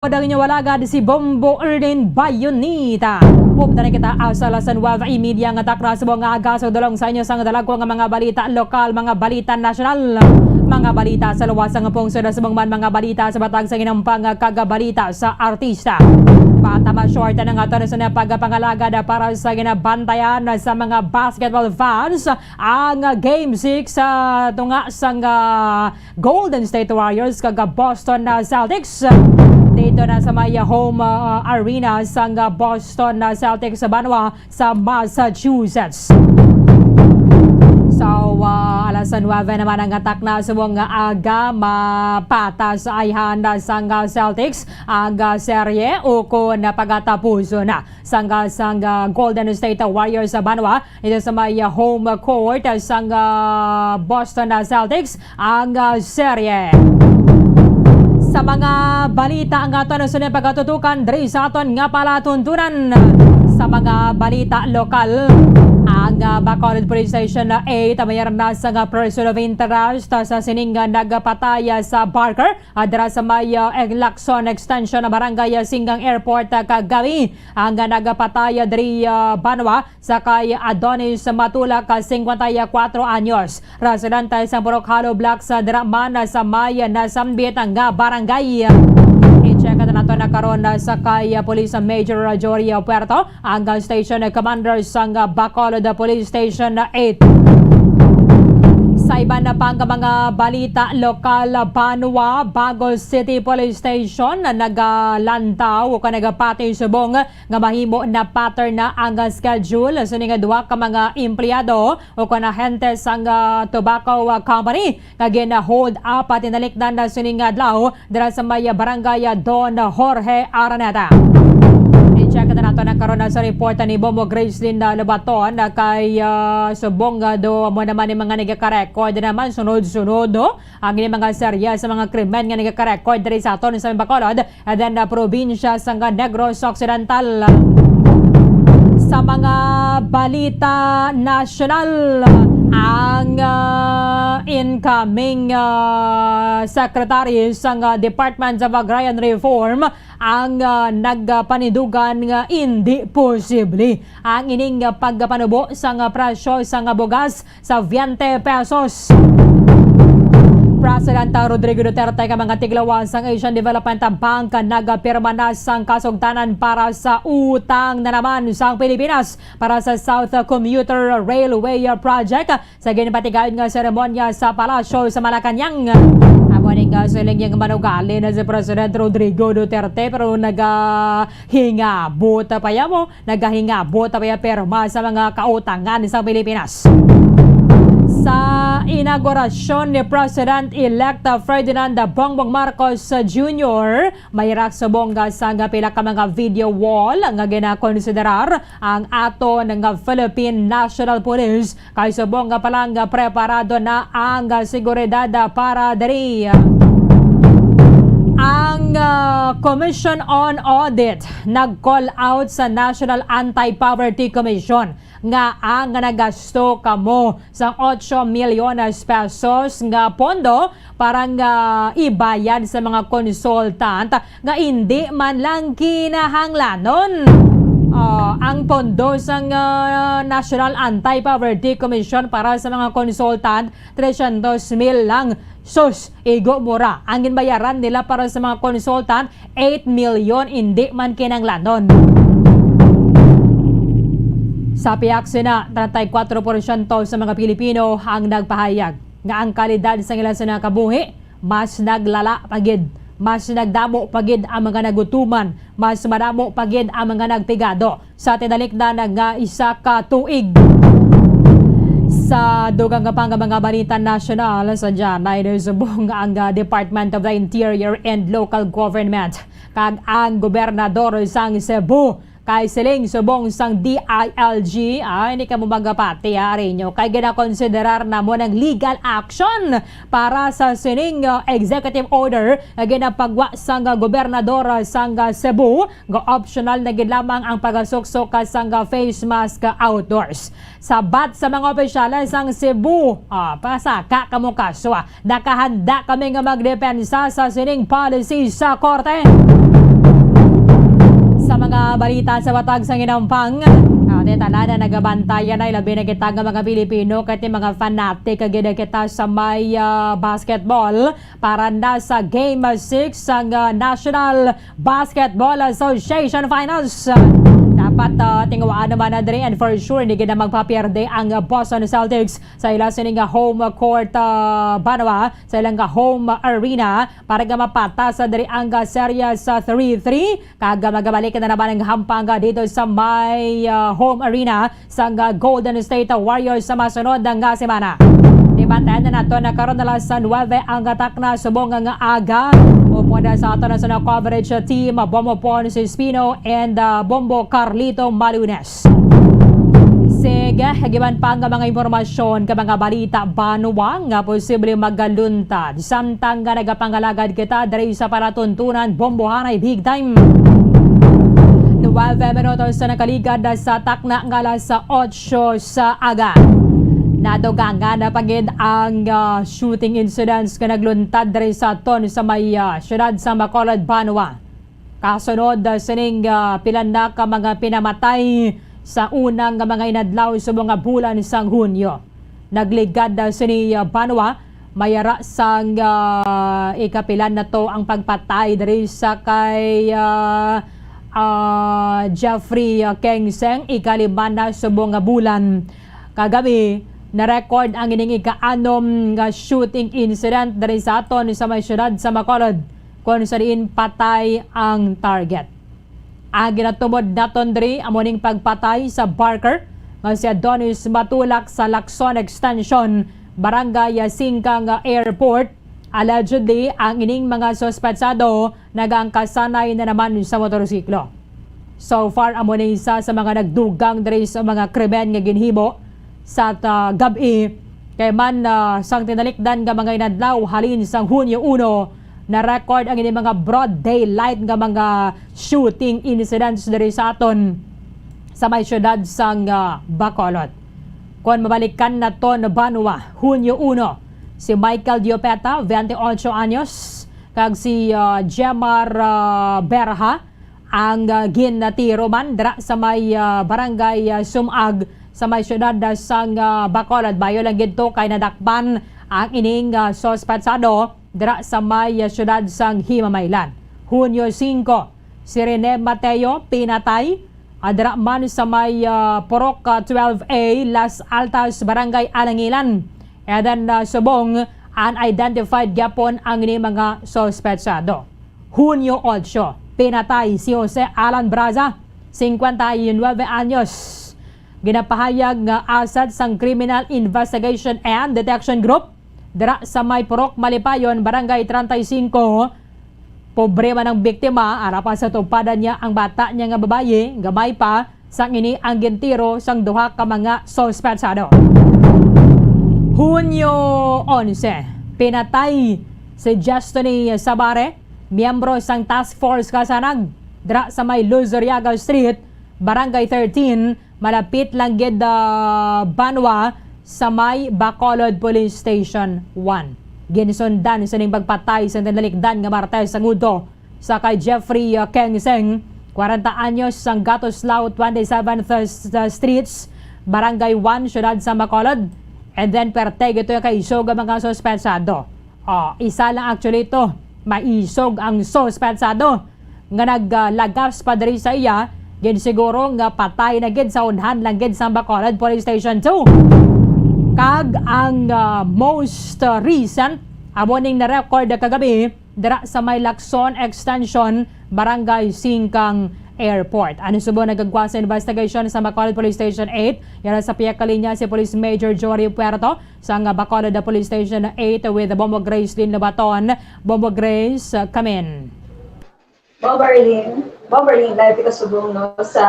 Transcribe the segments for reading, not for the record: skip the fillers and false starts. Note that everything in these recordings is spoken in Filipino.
Padang niya walagad si Bombo Erden Bayonita. Pupta na kita asala sa Nueva Media nga takra sa mga agaso dalong sa inyo sang dalagko nga mga balita lokal, mga balita nasyonal, mga balita sa luwasang pungsod sa mga balita sa batang sa ginampang kagabalita sa artista. Patama short na nga ito sa pagpangalagad para sa ginabantayan sa mga basketball fans ang Game 6 sa tunga sang Golden State Warriors kaga Boston Celtics. Dito na sa may home arena sang Boston Celtics sa Banwa sa Massachusetts. So, alas 9 naman ang atak na sa mga aga mapatas ay handa sang Celtics ang serye o kung napagatapuso na sang Golden State Warriors sa Banwa. Ito sa may home court sang Boston Celtics ang serye. Sa mga balita ang aton sa pagkatutukan diri sa aton nga palatuntunan sa mga balita lokal. Ang Bacolod Police Station 8 mayroon na sa person of interest sa sining nagpatay sa Barker adra sa may Lacson Extension na Barangay Singgang Airport kagabi. Ang nagpatay diri Banwa sa kay Adonis Matulak 54 anyos. Residente sa Borocalo Block sa Draman sa may nasambit ang barangay. I-check na nato na karon sa kay Police Major Jory Puerto ang station commander sang Bacolod Police Station 8. Sa iba na pang mga balita lokal, Banwa, Bago City Police Station na nagalantaw o nagapati subong nga mahimo na pattern na ang schedule sa nga duwa ka mga empleyado o kanahente sang tobacco company nga gina-hold up at inalikdan na sining adlaw dira sa may barangay Don Jorge Araneta. I-check na nato na karon sa report ni Bomo Gracelyn Lobaton na kay subong do mo naman yung mga nagka-record naman sunod-sunod ang mga serya sa mga krimen nga nagka-record diri sa aton sa Bacolod and then probinsya sa Negros Occidental. Sa mga balita nasyonal, ang incoming secretary sa Department of Agrarian Reform ang nagpanidugan nga hindi posible ang ining pagpanubo sa presyo sa bugas sa 20 pesos. President Rodrigo Duterte ka mga tiglawan sang Asian Development Bank nagapirma na sang kasugdanan para sa utang na naman sa Pilipinas para sa South Commuter Railway Project sa ginpatigayon nga seremonya sa Palasyo sa Malacañang. Amo ning siling yang manugali na si President Rodrigo Duterte pero nagahingabot pa ya pirma sa mga kautangan sa Pilipinas. Sa inaugurasyon ni President-elect Ferdinand Bongbong Marcos Jr., may raksubong sa pila ka mga video wall nga ginakonsiderar ang ato ng Philippine National Police kay subong nga palang preparado na ang seguridad para diri. Ang Commission on Audit nag-call out sa National Anti-Poverty Commission nga ang nagasto kamo sa 8 milyones pesos nga pondo para nga ibayad sa mga consultant nga hindi man lang kinahanglanon. Ang pondo sa National Anti-Poverty Commission para sa mga consultant 300,000 lang. Sus, igo mura. Ang ginbayaran nila para sa mga consultant 8 milyon hindi man kinahanglanon. Sa piakse na 34% sa mga Pilipino ang nagpahayag nga ang kalidad sa ilang sinakabuhi mas naglala pagid, mas nagdamo pagid ang mga nagutuman, mas madamo pagid ang mga nagpigado sa tinalikdan nga isa ka tuig. Sa dugang kapang mga balita nasyonal sa dyan ay subong ang Department of the Interior and Local Government kag ang gobernador sang Cebu kay siling subong sang DILG ay hindi ka mo magapati arinyo kay ginakonsiderar na mo ng legal action para sa sining executive order na ginapagwa sang gobernador sang Cebu nga optional na ginlamang ang pagasuksok sang face mask outdoors. Sabat sa mga opisyales sang Cebu, pasaka kamo kaso nakahanda kami nga magdepensa sa sining policy sa korte. Sa mga balita sa watag sa ginampang, tala na nagabantayan ay labi na kita ng mga Pilipino kahit yung mga fanatic agad kita sa may basketball para na sa Game 6 ang National Basketball Association Finals. Dapat tingawaan naman na and for sure hindi na magpapierde ang Boston Celtics sa ilang sining home court Banawa sa ilang home arena para nga mapata sa dari ang serya sa 3-3 kaga magabalik na naman ang hampang dito sa may home arena sa Golden State Warriors sa masunod nga semana. Dibantayan na nato na karon na sa 9 ang atak na subong nga aga upo na sa ato na sa coverage team Bombo Ponce Espino and Bombo Carlito Malunes. Sige, hagiban pa nga mga impormasyon ka mga balita banuwang nga posible magaluntad samtang nga nagapangalagad kita diri sa palatuntunan bombohanay big time. 9 minutos sa nakaligad sa takna nga alas 8 sa aga. Nadugangan na pagid ang shooting incidents nga nagluntad diri sa ton sa may syudad sa Bacolod, Banwa. Kasunod sining pilan na ka mga pinamatay sa unang mga inadlaw sa mga bulan sang Hunyo. Nagligad sini Banwa mayara sang ikapilan na to ang pagpatay diri sa kay Jeffrey Kengseng ikalima na sa mga bulan. Kagabi na-record ang ining ika-anom nga shooting incident dari sa aton sa may syudad sa Bacolod kung saan patay ang target. Ang ginatubod naton diri amoning pagpatay sa Barker nga si Adonis Matulak sa Lacson Extension, Barangay Singkang Airport. Allegedly, ang ining mga suspetsado nagangkasanay na naman sa motorsiklo. So far, amoning isa sa mga nagdugang diri sa mga krimen nga ginhimo sa gabi kay man sang tinalikdan nga mga inadlaw halin sang Hunyo 1 na record ang ini mga broad daylight nga mga shooting incidents diri sa aton sa may syudad sang Bacolod. Kung mabalikan na to na Banwa, Hunyo 1, si Michael Diopeta, 28 anyos, kag si Jemar Berha ang ginatiro man dira sa may barangay Sumag sa may syudad sang Bacolod. Bayo lang gito kay nadakpan ang ining suspetsado dira sa may syudad sang Himamaylan. Hunyo 5, si Rene Mateo pinatay dira man sa may Purok 12A, Las Altas, Barangay Alangilan. And then subong unidentified gyapon ang ining mga suspetsado. Hunyo 8, pinatay si Jose Alan Braza, 59 anyos. Ginapahayag nga asad sang Criminal Investigation and Detection Group dira sa may Purok Malipayon, Barangay 35. Pobrema ng biktima arapan sa tupadan niya ang bata niya nga babaye, gamay pa sang ini ang gintiro sang duha ka mga suspetsado. Hunyo 11, pinatay si Justiny Sabare, miyembro sang Task Force Kasanag dira sa may Luzuriaga Street, Barangay 13, malapit lang gid Banwa sa may Bacolod Police Station 1. Ginisundan sa ning pagpatay sa tinalikdan nga Martes sang Udo sa kay Jeffrey Kengseng, 40 anyos, sang Gatoslao 27th Streets, Barangay 1, syudad sa Bacolod. And then perteg ito kay isog ang mga suspetsado. Isa lang actually ito, maisog ang suspetsado nga naglagas pa diri sa iya. Gin siguro nga patay na gid sa unhan lang gid sa Bacolod Police Station 2. Kag ang most recent amoning na record kagabi dira sa may Lacson Extension, Barangay Singkang Airport. Ano subo nagagwa sa investigation sa Bacolod Police Station 8. Yan sa piyak kalinya si Police Major Jory Puerto sa Bacolod Police Station 8 with Bombo Grace Lynn Labaton. Bombo Grace, come in. Bomberlin, live ito subong no, sa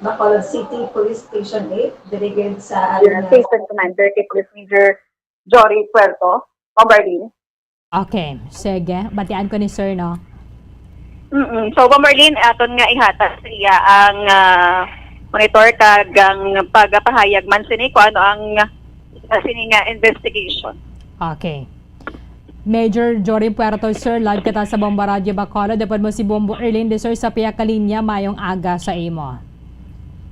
Bacolod City Police Station 8, dirigid sa Station Commander kay Police Major Jory Puerto, Bomberlin. Okay, sige. Batian ko ni sir, no? So, Bomberlin, aton nga ihatag sa iya ang monitor kag ang pagpahayag man sini kung ano ang sini nga investigation. Okay. Major Jory Puerto, sir, live kita sa Bomba Radio Bacolod. Dapat mo si Bombo Erlin, sir, sa piya kalinya, mayong aga sa imo.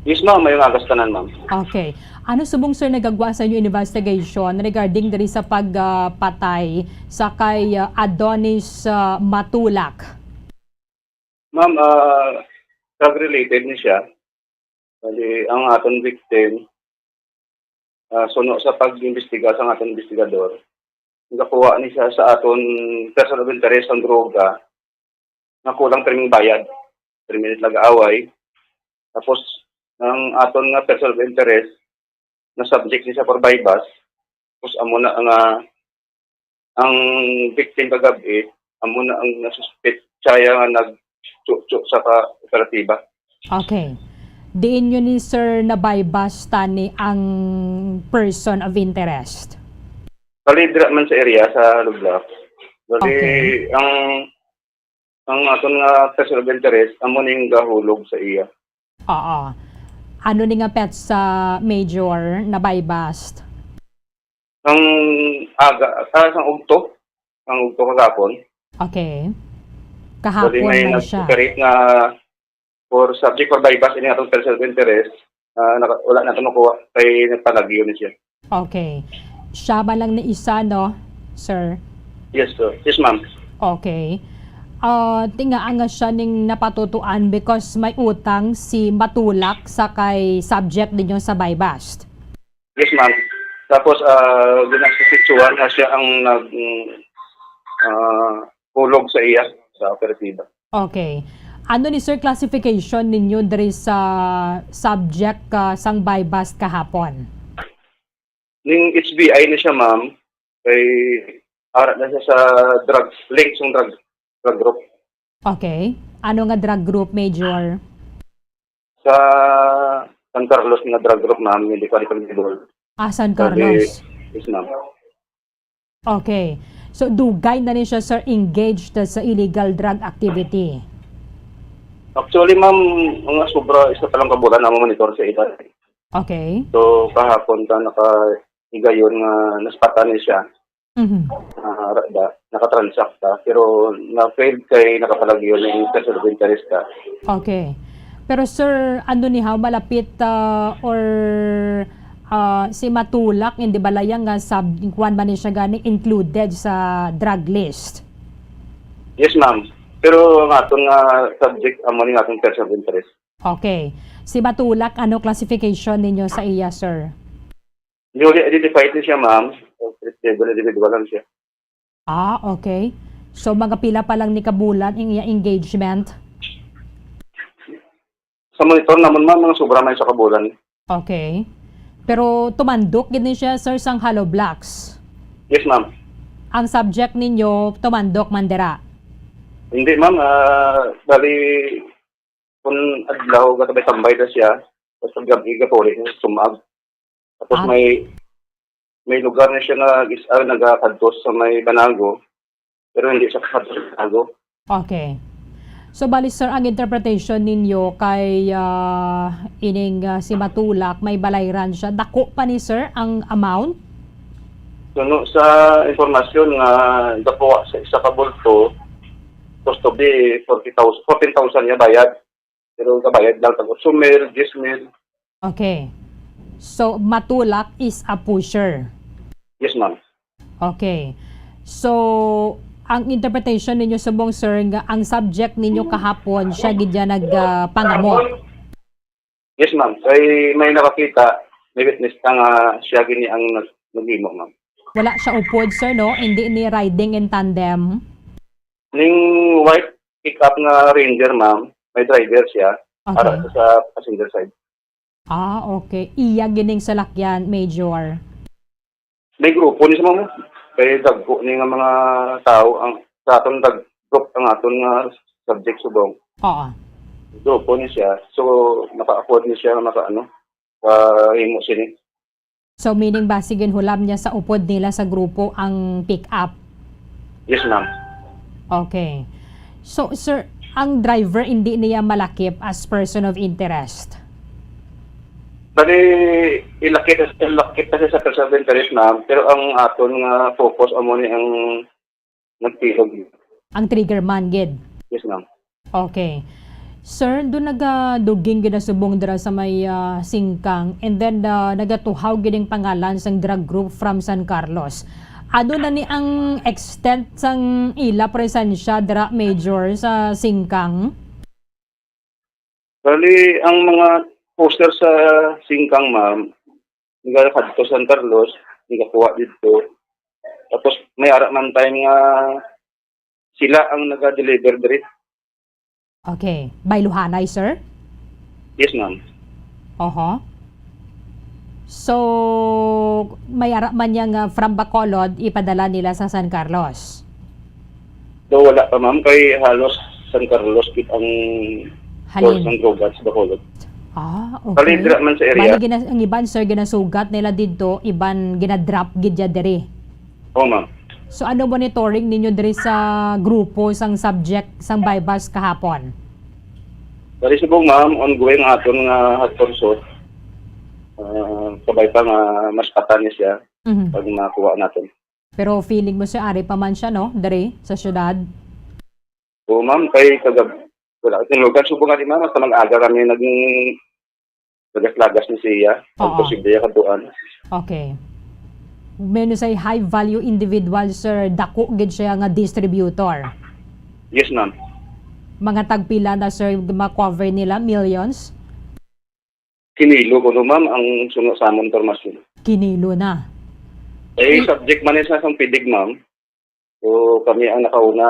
Yes, ma'am. May agas tanan, ma'am. Okay. Ano subong, sir, nagagawa sa inyo investigation regarding diri sa pagpatay sa kay Adonis Matulak? Ma'am, drug-related ni siya. Bali, ang aton victim, suno sa pag-imbestiga sa aton investigador, nakakuha ni siya sa aton person of interest ang droga na kulang triming bayad. 3 minutes lag-away. Tapos, ang aton nga person of interest na subject ni siya for bypass. Tapos, amo na ang victim kagabi, amo na ang nasuspect siya nga nag-chuk-chuk sa operatiba. Okay. Diin nyo ni sir na bypass tani ang person of interest? Bali, dira man sa area, sa Lublac. Bali, Okay. ang aton nga person of interest, amo ning gahulog sa iya. Oo. Ano ni nga pet sa major na bypass? Ang ang ugto kagapon. Okay. Bali, Kahapon may na siya. nag-operate nga for subject for bypass, ini atong person of interest, wala na ito makuha, kay nagpalagyo ni siya. Okay. Siya ba lang na isa, no, sir? Yes, sir. Yes, ma'am. Okay. Tingaan nga siya ning napatutuan because may utang si Matulak sa kay subject ninyo sa bypass. Yes, ma'am. Tapos, ginasisituan na siya ang hulog sa iya, sa operatiba. Okay. Ano ni sir classification ninyo diri sa subject sang bypass kahapon? Ning HBI na siya, ma'am, kay arat na siya sa drug, links ng drug group. Okay. Ano nga drug group, Major? Sa San Carlos na drug group, ma'am, hindi pa rin San Carlos. Yes, ma'am. Okay. So, dugay na rin siya, sir, engaged sa illegal drug activity. Actually, ma'am, mga sobra, isa palang kabulan na monitor sa ita. Okay. So, kahapon ka naka-higayon nga naspatan niya siya. Mhm. Nakatransact ka, pero na-failed kay nakapalagyo ng person of interest ka. Okay. Pero sir, ano ni how malapit or si Matulak hindi ba layang nga kuan ba ni siya gani included sa drug list? Yes, ma'am. Pero ang aton nga subject, amo ni atong person of interest. Okay. Si Matulak, ano classification ninyo sa iya, sir? Newly identified ni siya, ma'am. Individual lang siya. Okay. So, mga pila pa lang ni kabulan ang iya engagement? Sa monitor naman, ma'am, mga sobra na sa kabulan. Okay. Pero tumandok gid ni siya, sir, sang Hollow Blocks. Yes, ma'am. Ang subject ninyo, tumandok mandera. Hindi, ma'am. Bali, kung adlaw, katabay tambay na siya. Tapos ang gabi, kapuli, sumag. Tapos may lugar na siya nagkakadtos sa may Banago. Pero hindi siya kakadtos sa Banago. Okay. So, bali, sir, ang interpretation ninyo kay si Matulak, may balayran siya. Dako pa ni sir ang amount? So, sa informasyon nga dapo sa isa ka bulto, supposed to be 14,000 niya bayad. Pero kabayad lang tag 8,000, 10,000. Okay. So, Matulak is a pusher. Yes, ma'am. Okay. So, ang interpretation ninyo subong sir nga ang subject ninyo kahapon siya gid ya nagpangamot. Yes, ma'am. Kay may nakakita, may witness ka nga siya gini ang naghimo, ma'am. Wala siya upod sir no, hindi ni riding in tandem. Ning white pick-up nga Ranger, ma'am, may driver siya para Okay. sa passenger side. Okay. Iya gining salakyan, Major. May grupo ni sa mga kay dagko ni nga mga tao ang sa aton group ang aton nga subject subong. Oo. Grupo ni siya. So maka-afford ni siya maka himo sini. So, meaning basigin hulam niya sa upod nila sa grupo ang pick-up. Yes, ma'am. Okay. So, sir, ang driver hindi niya malakip as person of interest. Bali, ilakit na siya sa person of interest, ma'am. Pero ang aton nga focus amo ni ang nagtilog. Ang trigger man, gid. Yes, ma'am. Okay. Sir, doon nagaduging ginasubong dira sa may singkang and then nagatuhaw gining pangalan sang drug group from San Carlos. Ano na ni ang extent sang ila presensya dira major sa singkang? Bali, ang mga poster sa Singkang, ma'am, nga kadto San Carlos, nga kuha dito. Tapos may ara man time nga sila ang naga-deliver diri. Okay. Bayluhanay, sir? Yes, ma'am. Oho. So, may ara man yang from Bacolod, ipadala nila sa San Carlos. So wala pa, ma'am, kay halos San Carlos kit ang source Halin. ng drogas sa Bacolod. Okay. Bali, dira man sa area. Bali, ang iban, sir, ginasugat nila dito, iban ginadrop gidya diri. Oo, ma'am. So, ano monitoring ninyo diri sa grupo, sang subject, sang bypass kahapon? Bali, subong, ma'am, ongoing ang aton nga hot pursuit. Sabay pa nga mas patanis siya Mhm. pag makuha natin. Pero feeling mo, sir, ari pa man siya, no? Diri, sa syudad? Oo, ma'am, kay wala kasing lugar. Subong nga di, ma'am, basta mag-aga kami naging lagas-lagas ni siya. Ang Oo. posible yung katuan. Okay. Meron say high value individual, sir, dako gid siya nga distributor. Yes, ma'am. Mga tagpila na, sir, ma-cover nila, millions? Kinilo ko, no, ma'am, ang sunod sa among tormasyon. Kinilo na. Subject man sa isang pidig, ma'am. So, kami ang nakauna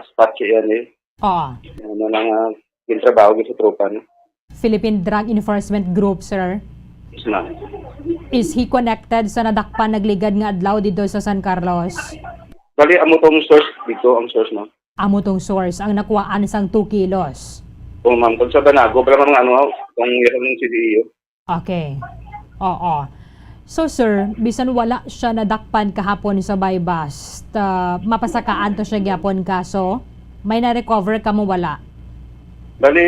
spot siya yan eh. Oo. Ano nang yung trabaho sa tropa, no? Philippine Drug Enforcement Group, sir. Yes, ma'am. Is he connected sa nadakpan nagligad nga adlaw dito sa San Carlos? Bali, amo tong source dito, ang source, ma'am. Amo tong source, ang nakuhaan sang 2 kilos. Kung ma'am, kung sa Banago, pala mga ano, kung yung CDEO. Okay. Oo. So sir, bisan wala siya nadakpan kahapon sa bypass, mapasakaan to siya gyapon kaso, may na-recover ka mo wala? Bali,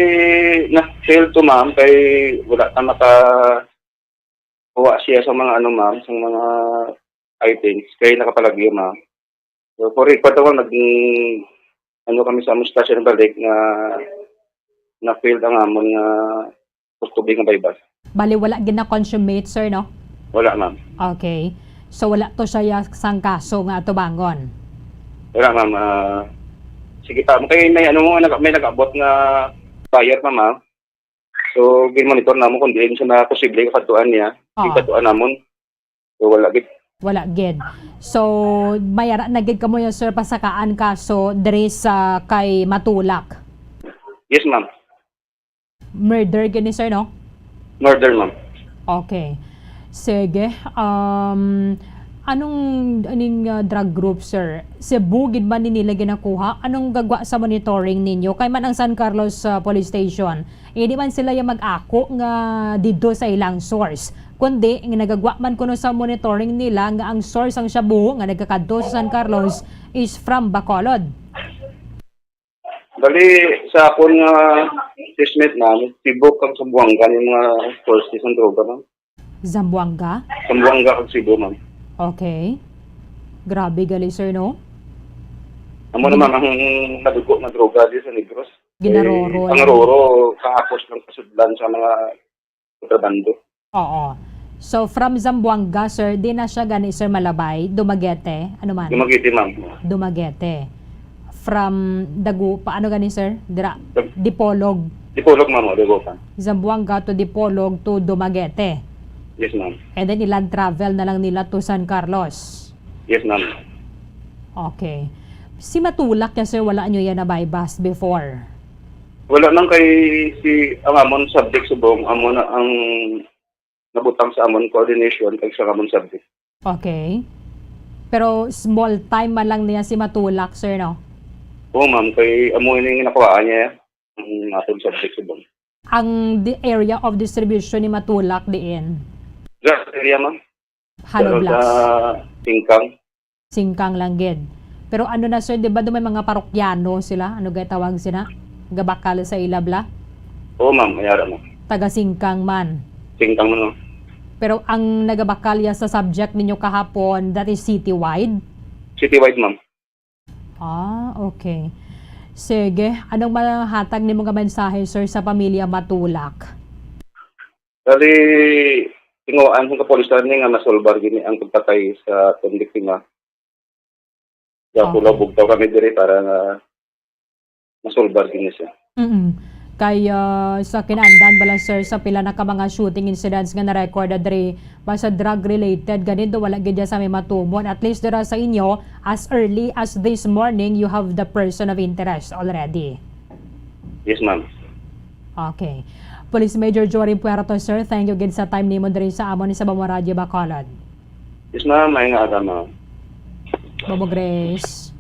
na-fail to, ma'am, kay wala ta kuha siya sa mga ano, ma'am, sa mga items, kay nakapalagyo, ma'am. So, for record ako, naging ano kami sa among station balik na failed ang amon nga custody nga bypass. Bali wala gina-consummate, sir, no? Wala, ma'am. Okay. So wala to siya sang kaso nga tubangon. Wala, ma'am. Sige pa. Kaya may ano mo, may nag-abot nga buyer pa, ma'am. So, gin-monitor na mo kung di siya na posible katuan niya. Oo. Katuan namon. So, wala gid. Wala gid. So mayara na gid kamo yung sir pasakaan kaso diri sa kay Matulak. Yes, ma'am. Murder gid ni sir, no? Murder, ma'am. Okay. Sige. Anong drug group, sir? Cebu, gid man ni nila ginakuha? Anong gagwa sa monitoring ninyo? Kay man ang San Carlos Police Station, di man sila yung mag-ako nga dito sa ilang source. Kundi, ang nagagwa man kuno sa monitoring nila nga ang source ang Shabu nga nagkakadto sa San Carlos is from Bacolod. Bali, sa akong assessment, ma'am, Cebu kang Sambuanga yung mga sources ng droga, ma'am. Zamboanga? Sambuanga kang Cebu, ma'am. Okay. Grabe gali, sir, no? Amo naman ang nadugo na droga dito sa Negros. Ginaroro. Ang roro, kahapos lang kasudlan sa mga kontrabando. Oo. So, from Zamboanga, sir, di na siya gani, sir, Malabay, Dumaguete, ano man? Dumagiti, ma'am. Dumaguete. From Dagu, paano gani, sir? Dipolog. Dipolog, ma'am, o, Dagupan. Zamboanga to Dipolog to Dumaguete. Yes, ma'am. And then ilan travel na lang nila to San Carlos. Yes, ma'am. Okay. Si Matulak niya, sir, wala nyo yan na bypass before. Wala nang kay ang amon subject subong, amon na ang nabutang sa amon coordination kay sa amon subject. Okay. Pero small time man lang niya si Matulak, sir, no? Oo, ma'am, kay amo ini nakuhaan niya ang atong subject subong. Ang area of distribution ni Matulak diin? Sa area, ma'am. Halo Pero Blocks. sa Singkang. Singkang lang gid. Pero ano na, sir, di ba doon may mga parokyano sila? Ano gaya tawag sila? Gabakal sa ilabla? Oo, ma'am, mayara, ma'am. Taga Singkang man. Singkang mo, no? Pero ang nagabakalya sa subject ninyo kahapon, that is citywide? Citywide, ma'am. Okay. Sige, anong mahatag ni mga mensahe, sir, sa pamilya Matulak? Bali, tinguan sa kapulisan ni nga masolbar gini ang pagpatay sa atong biktima. Kaya Okay. pula bugtaw kami diri para nga masolbar gini siya. Kaya sa kinandan bala, sir, sa pila na ka mga shooting incidents nga na-record diri basta drug related ganito wala gid sa may matumon, at least dira sa inyo as early as this morning you have the person of interest already. Yes, ma'am. Okay. Police Major Jory Puerto, sir, thank you gid sa time nimo diri sa amon ni sa Bamo Radyo Bacolod. Yes, ma'am. May nga aga, ma'am. Bobo Grace.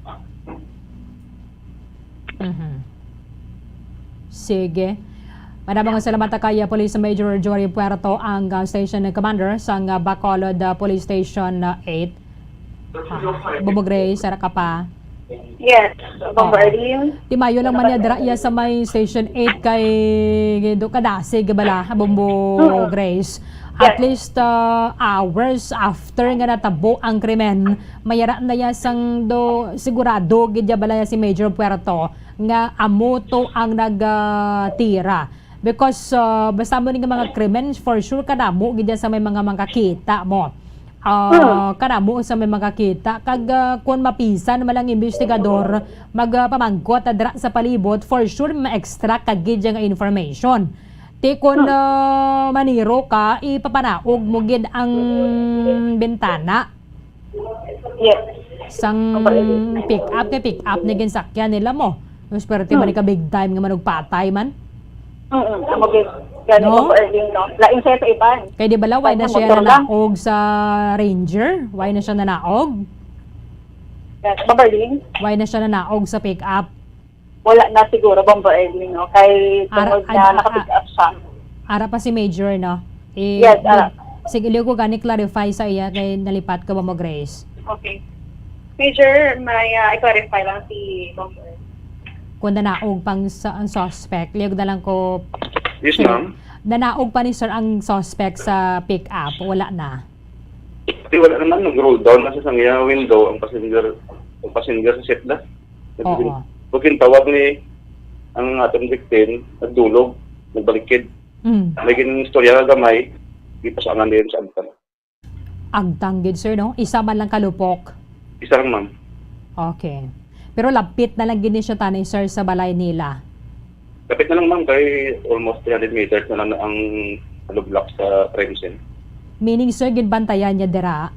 Sige. Maraming salamat kay Police Major Jory Puerto, ang Station Commander sa Bacolod Police Station 8. Bobo Grace, sara ka pa. Yes, Bombarding. Di mayo lang man niya dira iya sa may Station 8 kay do kadasig bala Bombo Grace. At least hours after nga natabo ang krimen, mayara na ya sang do sigurado gid ya balaya si Major Puerto nga amoto ang nagtira. Because basta mo ni nga mga krimen, for sure kadamo gid ya sa may mga makakita mo. Kanamo sa may makakita kag kun mapisan malang investigador magpamangkot dra sa palibot, for sure ma-extract kag gid nga information. Ti kun maniro ka, ipapanaog mo gid ang bintana Yes. sang pick up ni ginsakyan nila mo. Mas perti man ka big time nga manog patay man. Amo gid. Gani No? Bombarding, no? Lain siya sa iban. Kay di bala why na Motor siya lang. nanaog sa Ranger? Why na siya nanaog? Yes, Bombarding. Why na siya nanaog sa pick up? Wala na siguro Bombarding, no? Kay tungod na nakapick up siya. Ara pa si Major, no? Yes, ara. Sige, iliw ko gani clarify sa iya kay nalipat ka ba mo, Grace? Okay. Major, may i-clarify lang si Bombarding. Kung nanaog pang ang suspect, liwag na lang ko, Yes, ma'am. nanaog pa ni sir ang suspect sa pick up, wala na. Di wala naman. Nag-roll down na sa iya window ang passenger sa seat na. Oo. Pagkin tawag ni ang atong victim, nagdulog, nagbalikid. May ginang istorya na gamay, di pa sa angan din sa agtan. Agtanggid, sir, no? Isa man lang kalupok. Isa lang, ma'am. Okay. Pero lapit na lang gini siya tanay, sir, sa balay nila. Kapit na lang, ma'am, kay almost 300 meters na lang ang block sa crime scene. Meaning, sir, ginbantayan niya dira.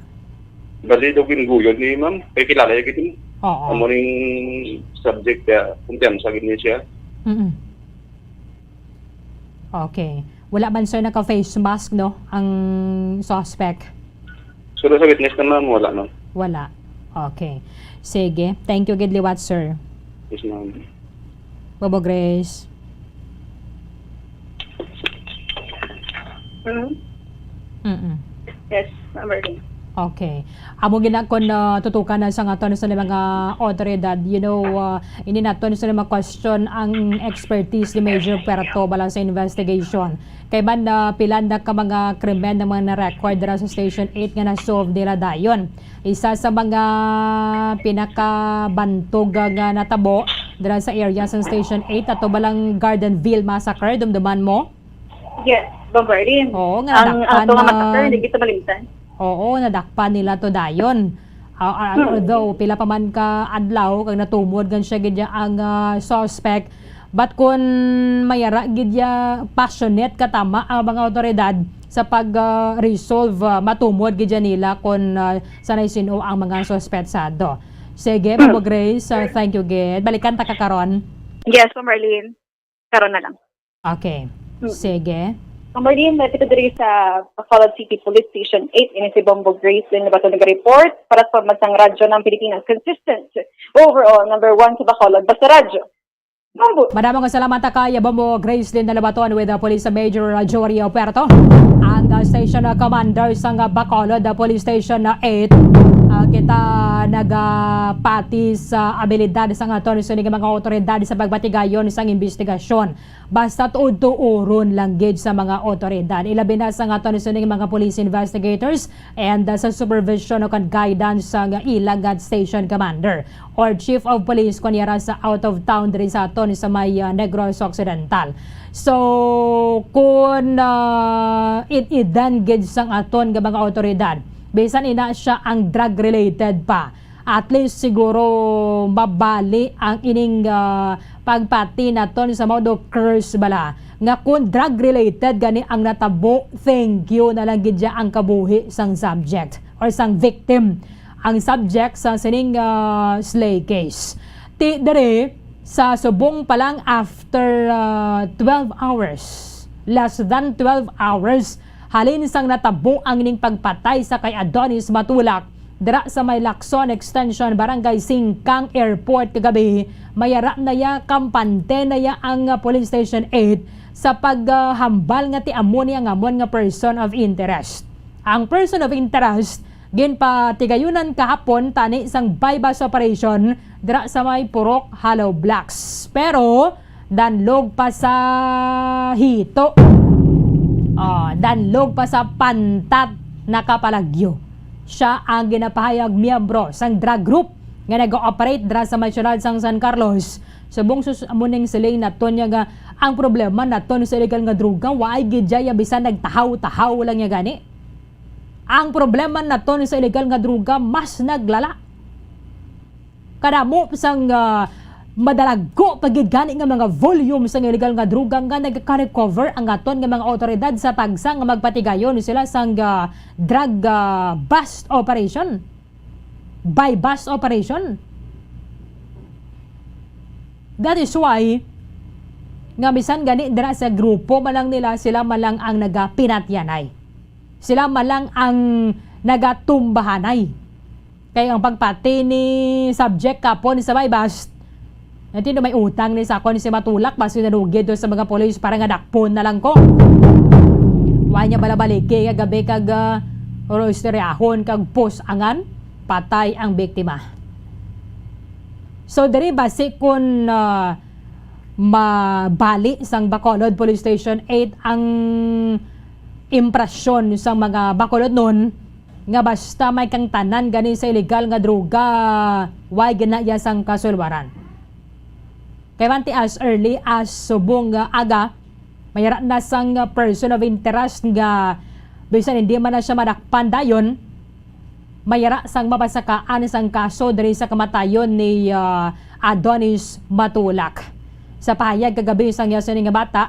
Bali daw ginuguyod ni ma'am, kay kilala niya kitin. Oo. Amo ning subject kaya kumpiyansa gid niya siya. Okay. Wala man, sir, naka-face mask, no? Ang suspect. So sa witness na ma'am, wala no. Wala. Okay. Sige. Thank you, Gidliwat, sir. Yes, ma'am. Bobo Grace. Yes, Bombarding. Okay. Amo ginakon na tutukan na sa ngaton sa mga otoridad. You know, ini naton sa mga question ang expertise ni Major Puerto bala sa investigation. Kay man na pilanda ka mga krimen na mga na-record dira sa Station 8 nga na-solve nila dayon. Isa sa mga pinakabantog nga natabo dira sa area sa Station 8 ato balang Gardenville Massacre, dumduman mo? Yes, Bombarding. Oo, nga Ang nadakpan ato nga na- matakar, hindi kita malimtan. Oo, nadakpan nila to dayon. Although pila pa man ka adlaw kag natumod gan siya gid ang suspect, but kun mayara gid ya passionate katama ang mga otoridad sa pag-resolve matumod gid nila kun sanay sino ang mga suspetsado. Sige, Bobo Grace, thank you gid. Balikan ta ka karon. Yes, Bombarding. Karon na lang. Okay. Sige. Bombarding, dito diri sa Bacolod City Police Station 8, ini si Bombo Grace din na nag-report para sa Mansang Radyo ng Pilipinas. Consistent. Overall, number 1 sa Bacolod. Basta Radyo. Bombo. Maraming salamat kay Bombo Grace din na labaton with the Police Major Jory Puerto. Ang Station Commander sa Bacolod Police Station 8. kita nagapati sa abilidad sa aton sa mga otoridad sa pagbatigayon sa investigasyon. Basta tuod-tuuron lang gid sa mga otoridad. Ilabi na sa aton sa mga police investigators and sa supervision o guidance sa ilang station commander or chief of police kunyara sa out of town diri sa aton sa may Negros Occidental. So kung idan gid sa aton nga mga otoridad, bisan ina siya ang drug related pa, at least siguro mabali ang ining pagpati naton sa modo curse bala nga kung drug related gani ang natabo, thank you na lang gid ang kabuhi sang subject or sang victim, ang subject sa sining slay case. Ti dere sa subong pa lang after 12 hours, less than 12 hours, halin sang natabo ang ining pagpatay sa kay Adonis Matulak dira sa may Lacson Extension, Barangay Singkang Airport kagabi. Mayara na ya, kampante na ya ang Police Station 8 sa paghambal nga ti amon nga amon nga person of interest. Ang person of interest ginpatigayunan kahapon tani sang bypass operation dira sa may Purok Hollow Blocks. Pero danlog pa sa hito. Danlog pa sa pantat nakapalagyo. Siya ang ginapahayag miyembro sang drug group nga nag-ooperate dra sa may syudad sang San Carlos. Subong susamuning siling naton nga ang problema naton sa illegal nga droga waay gidya bisan nagtahaw-tahaw lang nga gani. Ang problema naton sa illegal nga droga mas naglala. Kadamo sang madalaggo pagid gani nga mga volume sa illegal nga droga nga nagka-recover ang aton nga mga otoridad sa tagsa nga magpatigayon sila sang drug bust operation, by bust operation. That is why nga bisan gani dira sa grupo malang nila, sila malang ang nagapinatyanay, sila malang ang nagatumbahanay. Kaya ang pagpati ni subject kapon sa by bust, natin may utang ni sakon si Matulak basi nanugid sa mga polis para nga dakpon na lang ko. Why niya balabaliki gabi kag roisteryahon kag post angan patay ang biktima. So diri basi kun mabali sang Bacolod Police Station 8 ang impresyon sa mga Bacolod nun nga basta may kang tanan gani sa illegal nga droga why ginaya sang kasulbaran. Kaya manti as early as subong aga, mayara na sang person of interest nga bisan hindi man na siya madakpan dayon, mayara sang mapasakaan sang kaso diri sa kamatayon ni Adonis Matulak. Sa pahayag kagabi sang yasin nga bata,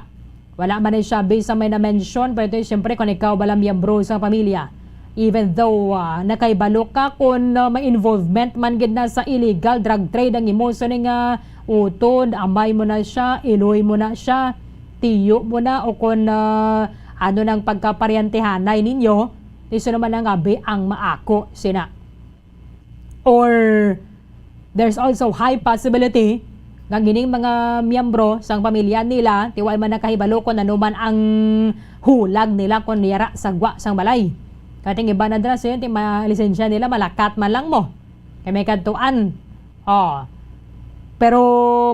wala man siya bisa may na-mention, pero siyempre kung ikaw balang miyembro sa pamilya, even though nakaibalo ka kung may involvement man gid na sa illegal drug trade ang emotion nga utod, amay mo na siya, iloy mo na siya, tiyo mo na, o kung ano nang pagkaparyantehanay ninyo, iso naman ang abi ang maako sina. Or there's also high possibility nga gining mga miyembro sang pamilya nila, tiway man nakahibalo kung ano man ang hulag nila kung niyara sagwa sang balay. Kating iba na dra siya, lisensya nila malakat man lang mo. Kaya may kantuan. Pero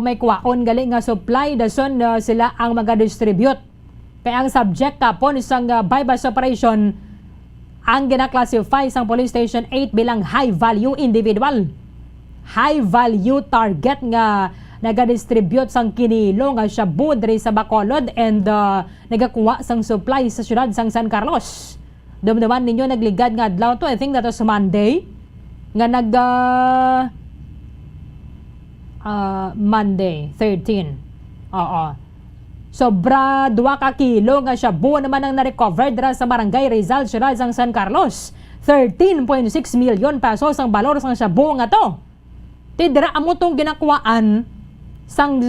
may kuwaon gali nga supply dason sila ang mag-distribute. Kaya ang subject kapon isang bypass operation ang gina-classify sang Police Station 8 bilang high value individual. High value target nga naga-distribute sang kinilo nga shabu diri sa Bacolod and nagakuha sang supply sa syudad sang San Carlos. Dumduman ninyo nagligad nga adlaw to, I think that was Monday nga Monday 13. Sobra 2 ka kilo nga shabu naman ang na-recover dira sa Barangay Rizal, syudad sang San Carlos. 13.6 million pesos ang balor sang shabu nga to. Tidira amo tong ginakuhaan sang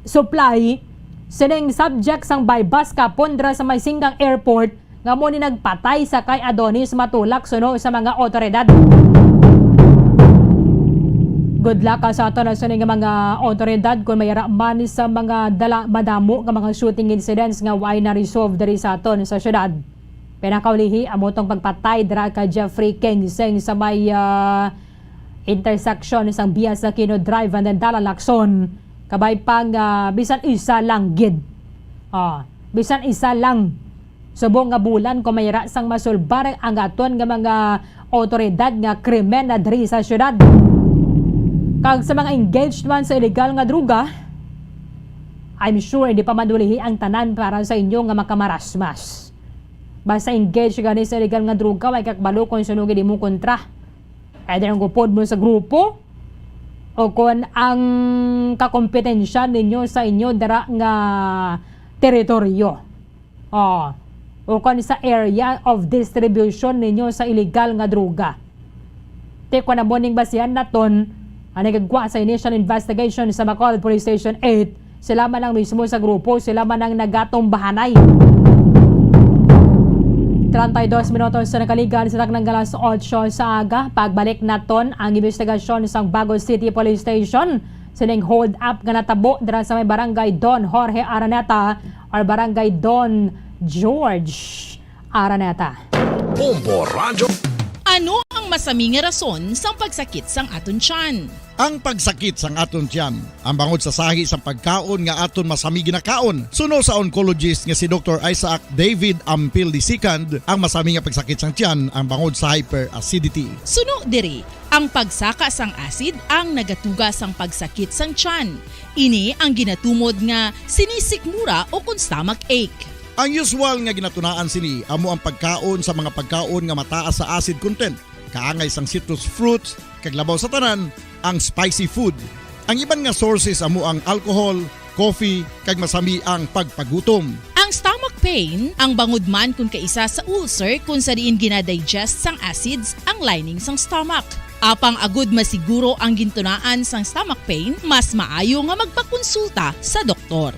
supply sining subject sang bypass kapon dira sa may Singkang Airport nga mo ni nagpatay sa kay Adonis Matulak suno sa mga otoridad. Good luck sa ato na nga mga otoridad kung mayara man sa mga madamo nga mga shooting incidents nga why na resolve diri sa aton sa syudad. Pinakaulihi amo tong pagpatay dira ka Jeffrey Kingseng sa may intersection isang bias sa Kino Drive and then Dalalakson. Kabay pang bisan isa lang gid. Bisan isa lang. Subong nga bulan kung may rasang masulbar ang aton nga mga otoridad nga krimen na diri sa syudad. Kag sa mga engaged man sa illegal nga druga, I'm sure hindi pa madulihi ang tanan para sa inyo nga makamarasmas. Basta engaged gani sa illegal nga druga, may kakbalo kung sunugi di mo kontra. Either ang gupod mo sa grupo, o kung ang kakompetensya ninyo sa inyo dara nga teritoryo. O kung sa area of distribution ninyo sa illegal nga druga. Te ko na boning basihan naton, ang nagagwa sa initial investigation sa Bacolod Police Station 8, sila man ang mismo sa grupo, sila man ang nagatong bahanay. 32 minutos sa nakaligan sa taknang galas 8 sa aga. Pagbalik naton ang investigasyon sa Bago City Police Station. Sining hold up nga natabo dira sa may barangay Don Jorge Araneta or barangay Don George Araneta. Bombo Radio. Ano ang masaming rason sa pagsakit sang aton tiyan? Ang pagsakit sang aton tiyan, ang bangod sa sahi sang pagkaon nga aton masami ginakaon. Suno sa oncologist nga si Dr. Isaac David Ampil II, ang masami nga pagsakit sang tiyan ang bangod sa hyperacidity. Suno diri, ang pagsaka sang acid ang nagatuga sang pagsakit sang tiyan. Ini ang ginatumod nga sinisikmura o kung stomach ache. Ang usual nga ginatunaan sini amo ang pagkaon sa mga pagkaon nga mataas sa acid content, kaangay sang citrus fruits, kaglabaw sa tanan, ang spicy food. Ang iban nga sources amo ang alcohol, coffee, kag masami ang pagpagutom. Ang stomach pain, ang bangod man kung kaisa sa ulcer kung sa diin ginadigest sang acids ang lining sang stomach. Apang agud masiguro ang gintunaan sang stomach pain, mas maayo nga magpakonsulta sa doktor.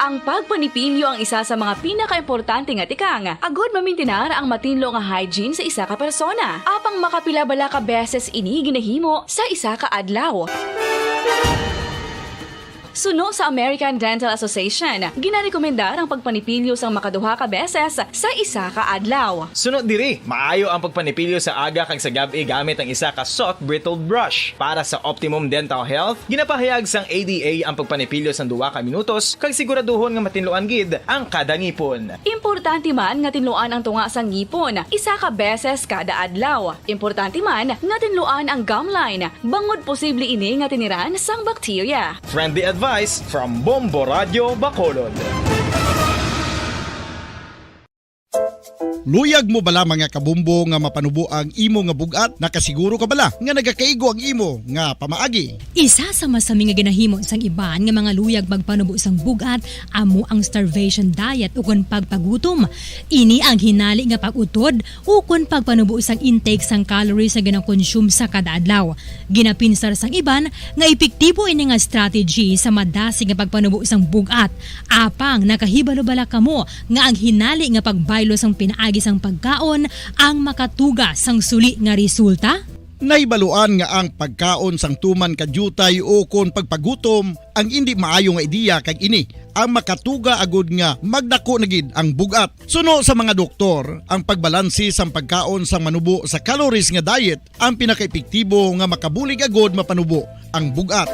Ang pagpanipilyo ang isa sa mga pinaka-importante nga tikang. Agod mamintinar ang matinlo nga hygiene sa isa ka persona. Apang makapilabala ka beses ini ginahimo sa isa ka adlaw. Suno sa American Dental Association, ginarekomendar ang pagpanipilyo sang makaduha ka beses sa isa ka adlaw. Sunod diri, maayo ang pagpanipilyo sa aga kag sa gabi gamit ang isa ka soft brittled brush. Para sa optimum dental health, ginapahayag sang ADA ang pagpanipilyo sang 2 ka minutos kag siguraduhon nga matinluan gid ang kada ngipon. Importante man nga tinluan ang tunga sang ngipon, isa ka beses kada adlaw. Importante man nga tinluan ang gum line, bangod posible ini nga tiniran sang bakterya. Friendly advice from Bombo Radio Bacolod. Luyag mo bala mga kabumbo nga mapanubo ang imo nga bugat? Nakasiguro ka bala nga nagakaigo ang imo nga pamaagi? Isa sa masami nga ginahimo sang iban nga mga luyag magpanubo sang bugat amo ang starvation diet ukon pagpagutom. Ini ang hinali nga pag-utod ukon pagpanubo sang intake sang calories nga gina-consume sa kada adlaw. Ginapinsar sang iban nga epektibo ini nga strategy sa madasi nga pagpanubo sang bugat. Apang nakahibalo-bala kamo nga ang hinali nga pagbaylo sang pinaagi sang pagkaon ang makatuga sang suli nga resulta? Naibaluan nga ang pagkaon sang tuman kadyutay o kon pagpagutom ang hindi maayo nga ideya kag ini ang makatuga agud nga magdako na gid ang bugat. Suno sa mga doktor, ang pagbalansi sang pagkaon sang manubo sa calories nga diet ang pinakaepektibo nga makabulig agud mapanubo ang bugat.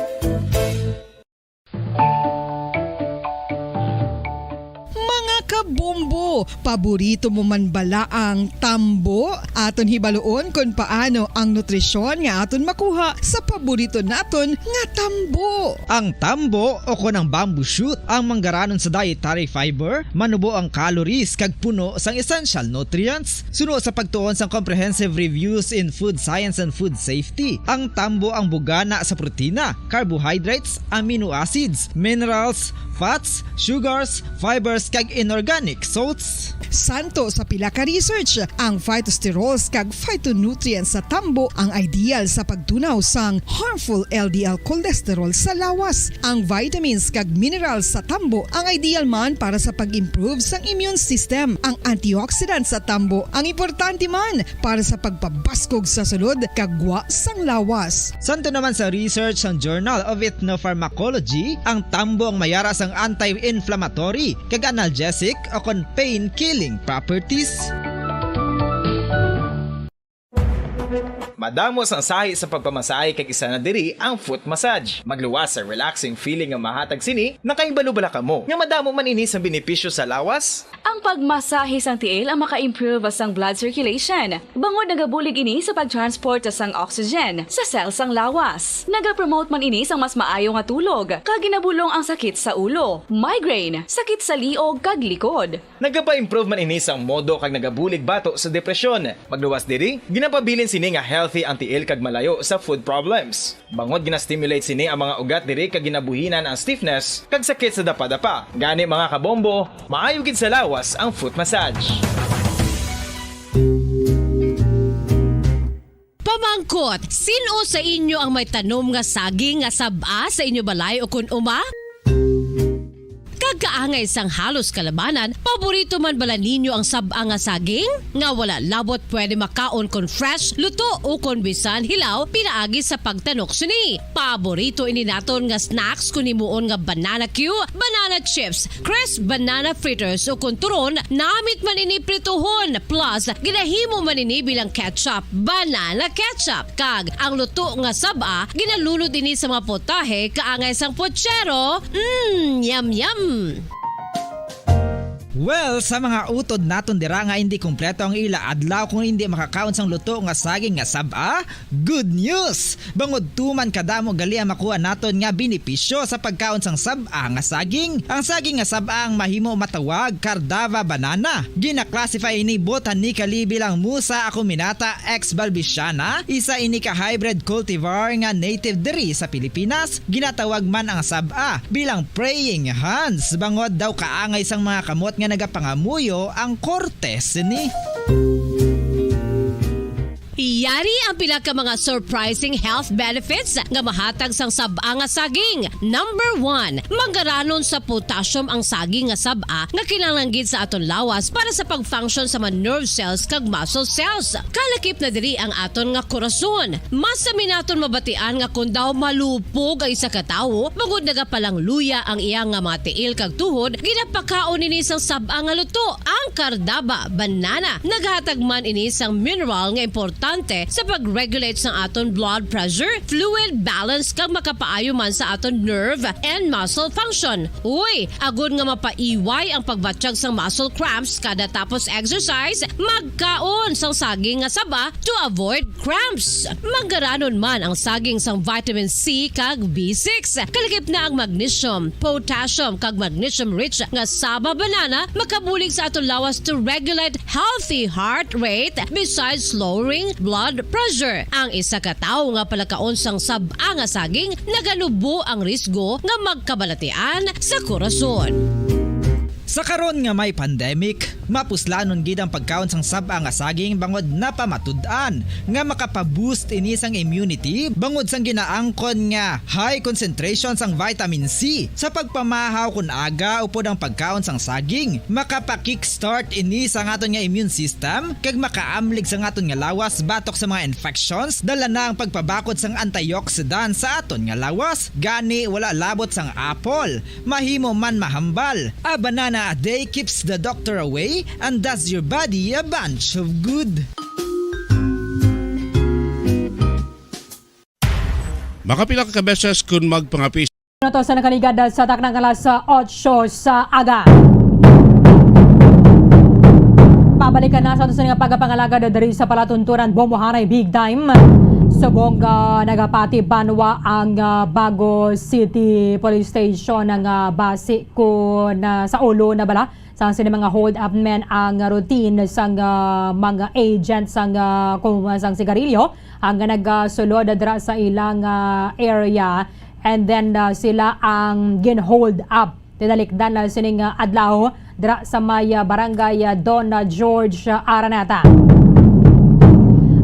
Kabumbo, paborito mo man bala ang tambo? Aton hibaloon kung paano ang nutrisyon nga aton makuha sa paborito naton nga tambo. Ang tambo o kon ang bamboo shoot ang manggaranon sa dietary fiber, manubo ang calories kag puno sang essential nutrients. Suno sa pagtuon sang comprehensive reviews in food science and food safety, ang tambo ang bugana sa protina, carbohydrates, amino acids, minerals, fats, sugars, fibers kag inorganic salts. Santo sa pila ka research, ang phytosterols kag phytonutrients sa tambo ang ideal sa pagtunaw sang harmful LDL cholesterol sa lawas. Ang vitamins kag minerals sa tambo ang ideal man para sa pag-improve sang immune system. Ang antioxidants sa tambo ang importante man para sa pagpabaskog sa sulod kag gwa sang lawas. Santo naman sa research ng Journal of Ethnopharmacology, ang tambo ang mayara sang sang anti-inflammatory kag analgesic o kon pain-killing properties. Madamos ang sahi sa pagpamasahe kag isa na diri ang foot massage. Magluwas sa relaxing feeling nga mahatag sini, nakaibalo-bala ka mo. Nga madamo man ini sa benepisyo sa lawas. Ang pagmasahe sang tiil ang maka-improve sang blood circulation. Bangod nagabulig ini sa pag-transport sang oxygen sa cells sang lawas. Nagapromote man ini sang mas maayo nga tulog, kag ginabulong ang sakit sa ulo, migraine, sakit sa liog kag likod. Nagapa-improve man ini sang modo kag nagabulig bato sa depresyon. Magluwas diri, ginapabilin sini nga healthy ang tiil kag malayo sa food problems. Bangod gina-stimulate sini ang mga ugat diri kag ginabuhinan ang stiffness kag sakit sa dapa-dapa. Gani mga kabombo, maayo gid sa lawas ang foot massage. Pamangkot, sino sa inyo ang may tanom nga saging nga saba sa inyo balay o kun uma? Kagkaangay sang halos kalabanan, paborito man bala ninyo ang saba nga saging? Nga wala labot pwede makaon kon fresh, luto o kon bisan hilaw, pinaagi sa pagtanok sini. Paborito ini naton nga snacks kun himuon nga banana Q, banana chips, crisp banana fritters o kun turon, namit man ini prituhon, plus ginahimo man ini bilang ketchup, banana ketchup. Kag ang luto nga saba, ginalunod ini sa mga potahe kaangay sang pochero. Yum yum. Well, sa mga utod naton dira nga hindi kumpleto ang ila adlaw kung hindi makakaon sang luto nga saging nga saba, good news! Bangod tuman kadamo gali ang makuha naton nga benepisyo sa pagkaon sang saba nga saging. Ang saging nga saba ang mahimo matawag Cardava banana. Gina-classify ini botanically bilang Musa acuminata ex balbisiana, isa ini ka hybrid cultivar nga native diri sa Pilipinas. Ginatawag man ang saba bilang praying hands. Bangod daw kaangay sang mga kamot nga nagapangamuyo ang kortes ni. Yari ang pila ka mga surprising health benefits nga mahatag sang saba nga saging. Number 1, manggaranon sa potassium ang saging nga saba nga kinahanglan gid sa aton lawas para sa pag-function sa mga nerve cells kag muscle cells. Kalakip na diri ang aton nga korason. Mas sa minaton mabatian nga kun daw malupog ang isa ka tawo, bangod nagapalang luya ang iyang nga mga tiil kag tuhod, ginapakaon ini sang saba nga luto, ang Cardava banana. Naghatag man ini sang mineral nga importante sa pag-regulate sa aton blood pressure, fluid balance kag makapaayo man sa aton nerve and muscle function. Uy, agud nga mapaiway ang pagbatsyag sang muscle cramps kada tapos exercise, magkaon sang saging nga saba to avoid cramps. Manggaranon man ang saging sang vitamin C kag B6. Kalakip na ang magnesium, potassium kag magnesium rich nga saba banana makabulig sa aton lawas to regulate healthy heart rate besides lowering blood pressure. Ang isa ka tawo nga palakaon sang saba nga saging naganubo ang risgo nga magkabalatian sa korason. Sa karon nga may pandemic, mapuslanon gid ang pagkaon sang saba nga saging bangod napamatud-an nga makapaboost ini sang immunity bangod sang ginaangkon nga high concentration sang vitamin C sa pagpamahaw kun aga upod ang pagkaon sang saging. Makapa-kickstart ini sa aton nga immune system kag makaamlig sa aton nga lawas batok sa mga infections, dala na ang pagpabakod sang antioxidant sa aton nga lawas. Gani wala labot sang apple, mahimo man mahambal. A banana a day keeps the doctor away and does your body a bunch of good. Makapila ka beses kung magpangapis. Ito sa nakaligad sa taknang alas 8 sa aga. Pabalikan na sa ito sa nga pagpangalaga dari sa palatunturan Bomboharay Big Time. Subong nagapati banwa ang Bago City Police Station ng base ko na sa ulo na bala sa sila mga hold up men ang routine sang mga agents sang sang sigarilyo ang nagsulod dra sa ilang area and then sila ang gin-hold up tidalikdan na sining adlaw dra sa may barangay Don George Araneta.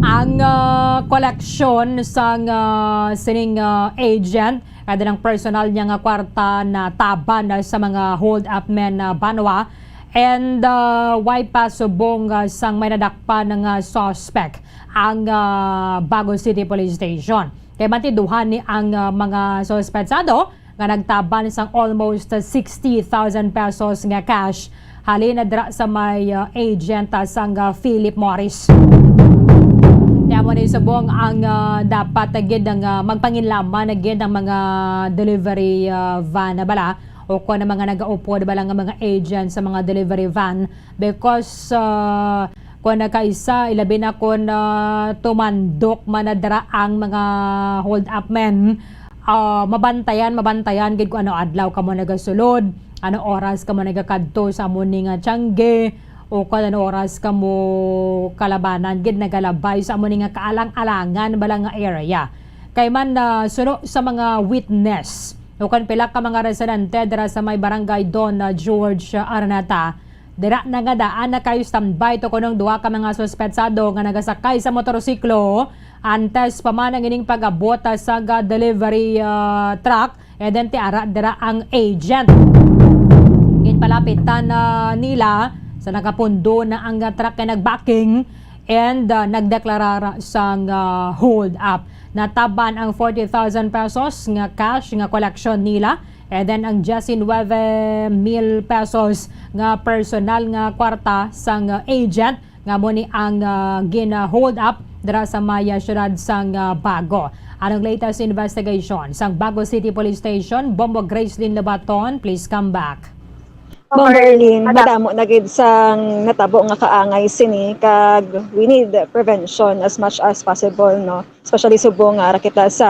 Ang koleksyon sang sining agent kada ng personal niya nga kwarta na taban sa mga hold up men banwa and way pa subong sang may nadakpa ng suspect ang Bago City Police Station. Kaya mantiduhan ni ang mga suspetsado nga nga nagtaban sang almost 60,000 pesos nga cash halin na dra sa may agent sang Philip Morris. Kaya mo na subong ang dapat agad ang magpanginlaman agad ang mga delivery van na bala o kung na mga nag-aupod bala nga mga agent sa mga delivery van because kung na kaisa ilabi na kung tumandok manadra ang mga hold up men mabantayan gid kung ano adlaw ka mo nagasulod, ano oras ka mo nagakadto sa among nga tiyangge o kung ano oras ka mo kalabanan gid nagalabay sa among nga kaalang-alangan bala nga area kay man suno sa mga witness o kan pila ka mga residente dira sa may barangay Don George Aranata dira na nga daan na kayo standby to kunong duha ka mga suspetsado nga nagasakay sa motorsiklo antes pa man ang ining pag-abot sa delivery truck then tiara dira ang agent ginpalapitan nila sa nakapundo na ang truck kay nagbacking and nagdeklarara sang hold up nataban ang 40,000 pesos nga cash nga collection nila and then ang 19,000 pesos nga personal nga kwarta sang agent nga mo ni ang gina-hold up dira sa maya syudad sang Bago. Anong latest investigation sang Bago City Police Station, Bombo Gracelyn Labaton, please come back. Bombo Erlin, madamo na gid sang natabo nga kaangay sini kag we need prevention as much as possible no, especially subong nga rakita sa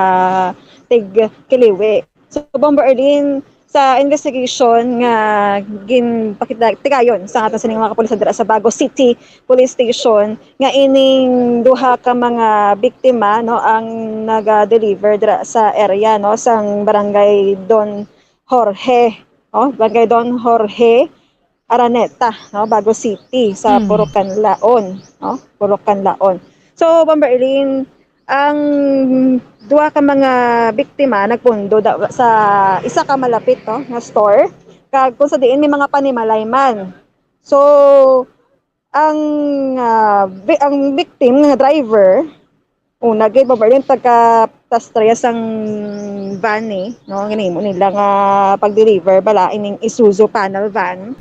tig Kiliwi. So Bombo Erlin, sa investigation nga ginpakita tigayon sa aton sining mga kapulisan dira sa Bago City Police Station nga ining duha ka mga biktima no ang naga-deliver dira sa area no sang barangay Don Jorge, barangay Don Jorge Araneta no, Bago City sa Purukan Laon, no, Purukan Laon. So Bombo Erlin, ang duha ka mga biktima nagpundo sa isa ka malapit no nga store kag kung sa diin may mga panimalay man. So ang victim nga driver una gay babarin pagka tastraya sang van no ginimo nila nga pag-deliver bala ining Isuzu panel van.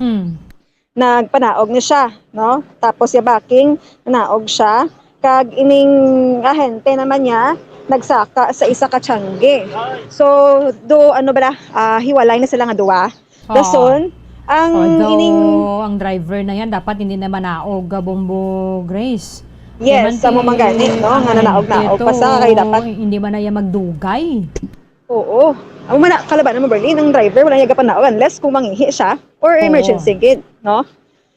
Nagpanaog ni siya no tapos ya backing naog siya kag ining ahente naman niya nagsaka sa isa ka tiyangge. So do ano bala hiwalay na sila nga duwa. Dason ang ining ang driver na yan dapat hindi naman naog Bombo Grace. Yes, sa mo mangani no nga nanaog pa sa kay dapat hindi man na yan magdugay. Oo. Amo man kalaban mo Berlin ang driver wala niya gapanaog unless kung mangihi siya or emergency gid no.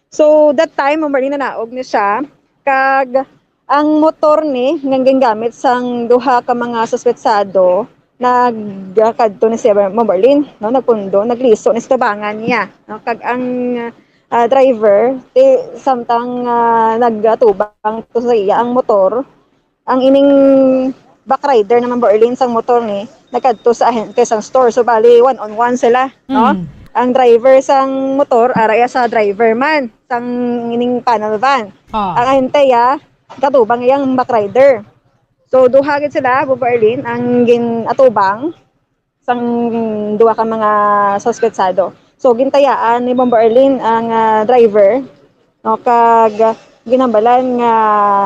So that time mo Berlin naog ni siya kag ang motor ni nga gingamit sang duha ka mga suspetsado nagkadto ni Sir Berlin no nagpundo nagliso ni tabangan niya no kag ang driver samtang nagtubang to sa iya ang motor ang ining backrider naman Berlin sang motor ni nagkadto sa ahente sang store so bali one-on-one sila no ang driver sang motor araya sa driver man sang ining panel van ang ahente ya katubang iyang backrider. So duha gid sila Bombo Erlin ang ginatubang sang duha ka mga suspetsado. So gintayaan ni Bombo Erlin ang driver no kag ginambalan nga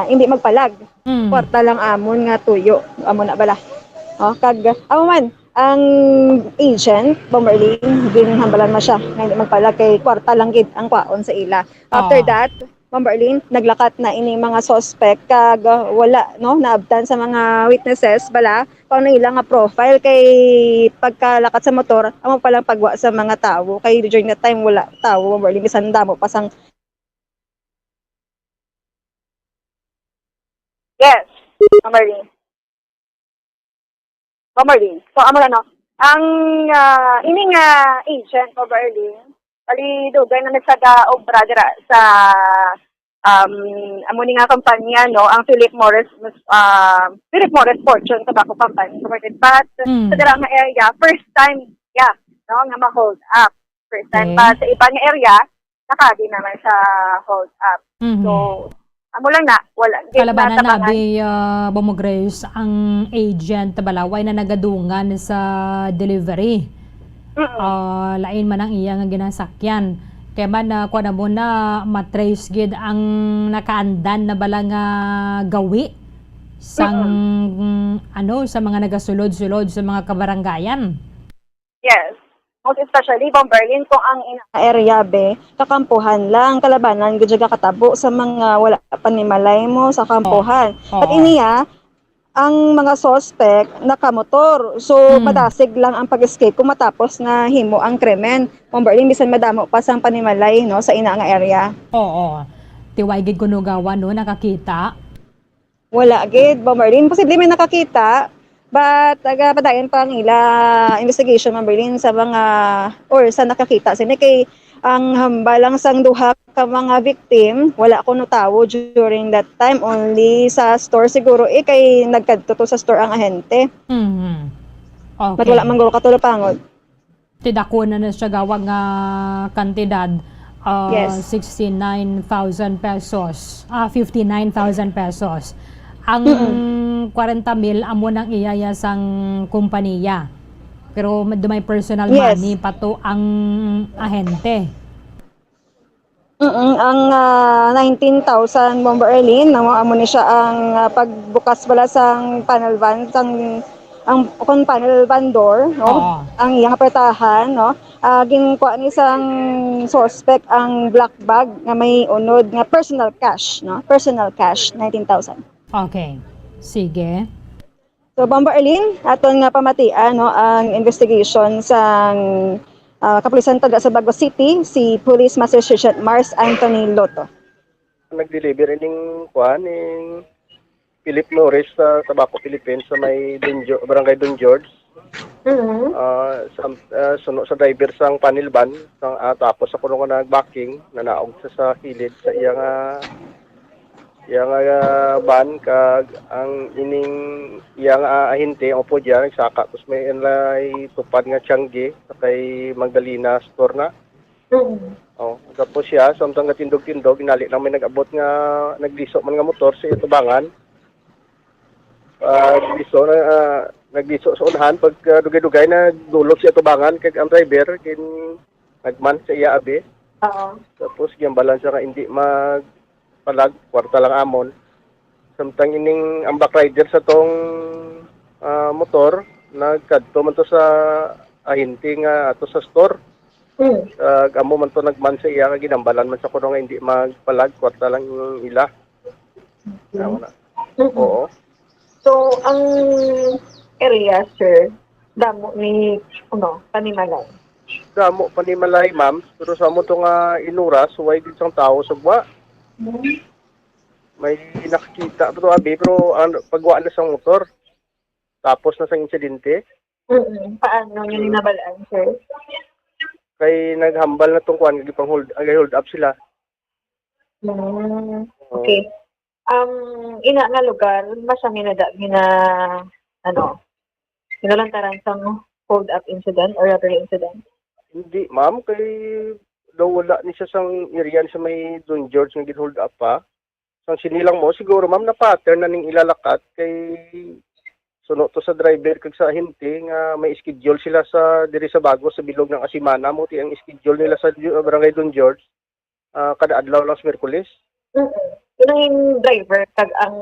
hindi magpalag. Kwarta lang amon nga tuyo amon na bala. No kag amo man ang agent Bombo Erlin ginhambalan man siya nga hindi magpalag kay kwarta lang gid ang kwaon sa ila. After that Bombo Erlin, naglakat na ini mga suspect kag wala no naabtan sa mga witnesses bala kung ano ilang nga profile kay pagkalakat sa motor amo palang pagwa sa mga tawo kay during that time wala tawo Bombo Erlin bisan damo pasang Yes, Bombo Erlin. Bombo Erlin. So amo no ang ining agent Bombo Erlin ali dugay na nagsaga-obra dira sa amo ni nga kampanya no ang Philip Morris Fortune Tobacco Company supported but sa dira nga area first time no nga ma-hold up first time pa sa iba nga area nakadi naman sa hold up so amo lang na wala kalabanan na bi Bombo Grace ang agent balaway na nagadungan sa delivery Lain man ang iya nga ginasakyan. Kaya man na kuha na mo na matrace gid ang nakaandan na bala nga gawi sang sa mga nagasulod-sulod sa mga kabarangayan. Yes. Most especially, Bomberlin, kung ang area be, kakampuhan lang, kalabanan, gudya katabo sa mga wala pa ni malay mo sa kampuhan. At iniya, ang mga suspect nakamotor. So, madasig lang ang pag-escape kung matapos na himo ang krimen. Bomberlin, bisan madamo pa sang panimalay no, sa ina nga area. Oo. Tiway gid kunugawan no, nakakita. Wala gid, Bomberlin. Posible may nakakita, but padayon pa ang ila investigation, Bomberlin, sa mga or sa nakakita sini kay ang hambalang sang duha ka mga victim wala ko tawo during that time, only sa store siguro kay nagkadto to sa store ang ahente. Okay. But wala man guro katulapangod. Tidako na siya gawag nga kantidad. Yes. 69,000 pesos. 59,000 pesos. Ang 40,000 amo nang iyaya sang kumpanya. Pero dumay personal money pato ang ahente. Ang 19,000 Bomberlin namo amo ni siya ang pagbukas bala sang panel van sang ang kon panel van door no. Ang iyang apretahan no. Ginkuha ni sang suspect ang black bag nga may unod nga personal cash no. Personal cash 19,000. Okay. Sige. So Bomberlin, aton nga pamatian no ang investigation sang kapulisan taga sa Baguio City, si Police Master Sergeant Mars Anthony Loto. Nag-deliver ning ning Philip Norris sa Tabaco, Philippines sa may Barangay Don George. Suno sa driver sang panel van tapos ako nung nagbacking nanaog sa hilid sa iyang ban kag ang ining iyang ahente ang upo diyan nagsaka tapos may enlay tupad nga Tiangge kay Magdalena store na. Tapos siya samtang gatindog-tindog inali lang may nag-abot nga nagliso man nga motor sa itubangan. Nagliso sa unahan pag dugay-dugay na dulog siya itubangan kag ang driver kin nagman sa iya abi. Tapos giyambalan siya nga hindi palag, kwarta lang amon. Samtang ining ang back rider sa tong motor, nagkadto man to sa ahente nga ato sa store. Amo man to nagman sa iya, ginambalan man sa kuno nga hindi magpalag, kwarta lang ila. Oo. So, ang area, sir, damo ni, panimalay? Damo, panimalay, ma'am. Pero sa mo to nga inuras, huwag isang tao sa buwa. May nakikita pero pagwa na sa motor tapos na sa insidente. Paano nyo ninabalaan, sir? Kay naghambal na tong kuan hold up sila. Okay. Ina nga lugar masami na nilantaran sang hold up incident or robbery incident? Hindi, ma'am, kay daw wala ni siya sang area sa may Don George nga gid-hold up pa. Sang sinilang mo siguro ma'am na pattern na ning ilalakat kay suno to sa driver kag sa ahente nga may schedule sila sa diri sa Bago sa bilog ng Asimana mo ti ang schedule nila sa Barangay Don George kada adlaw lang sa Miyerkules. Yung driver kag ang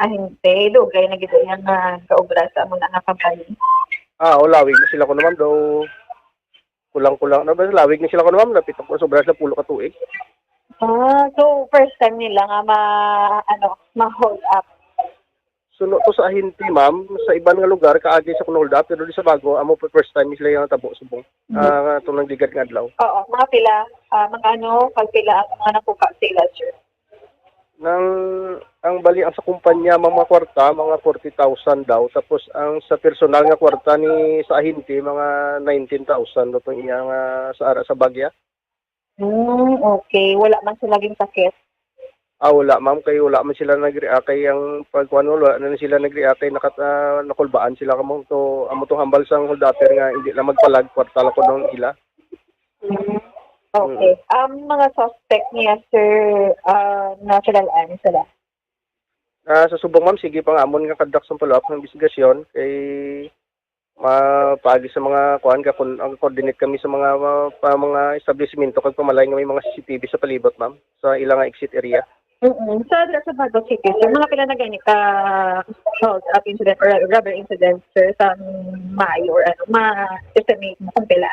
ahente dugay na gid nga kaobra sa mga kampanya. Lawig na sila ko naman daw kulang-kulang na ba lawig ni sila ko ma'am napit ko sobra sa pulo ka tuig. So first time nila nga ma-hold up. Suno to sa ahente ma'am sa ibang nga lugar kaagi sa hold up pero di sa Bago amo first time sila yung tabo subong. Itong nagdigat nga adlaw. Oo, mga pila pag pila ang mga nakuha sila, sir. Ang bali ang sa kumpanya mga kwarta mga 40,000 daw tapos ang sa personal nga kwarta ni sa ahente mga 19,000 do tong iya nga sa Bagya. Okay, wala man sila laging sakit. Wala ma'am kay wala man sila nagreact kay ang pagkuan wala na sila nagreact kay nakulbaan sila kamo to amo tong hambal sang holdapper nga hindi lang magpalag kwarta lang ko nung ila. Okay. Mga suspect niya, sir, nakilalaan sila? Sa subong ma'am, sige pang amon nga kadak sa follow-up ng investigasyon kay mapaagi sa mga kuan ka kun ang coordinate kami sa mga mga establishmento kag pamalay nga may mga CCTV sa palibot ma'am sa ilang exit area. Sa Bago City, sir, mga pila na gani ka hold up incident or rubber incident, sir, sa Mayo or ano, ma-estimate mo kung pila?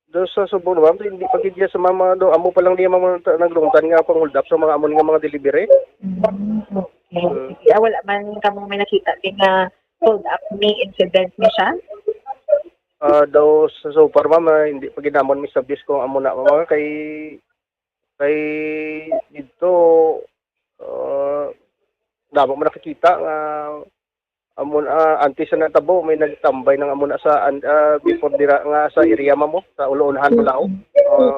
Do sa Subo ma'am, hindi pag diya sa mama do amo pa lang diya mama naglungtan nga pang hold up sa mga amon nga mga delivery. Okay. Wala man kamo may nakita din na hold up may incident ni siya? Daw sa so far ma'am, hindi pa ginamon mi establish kung amo na mga kay dito damo mo nakikita nga amon anti sa natabo may nagtambay ng amon sa before dira nga sa area mo sa Ulo-Unahan Bulao.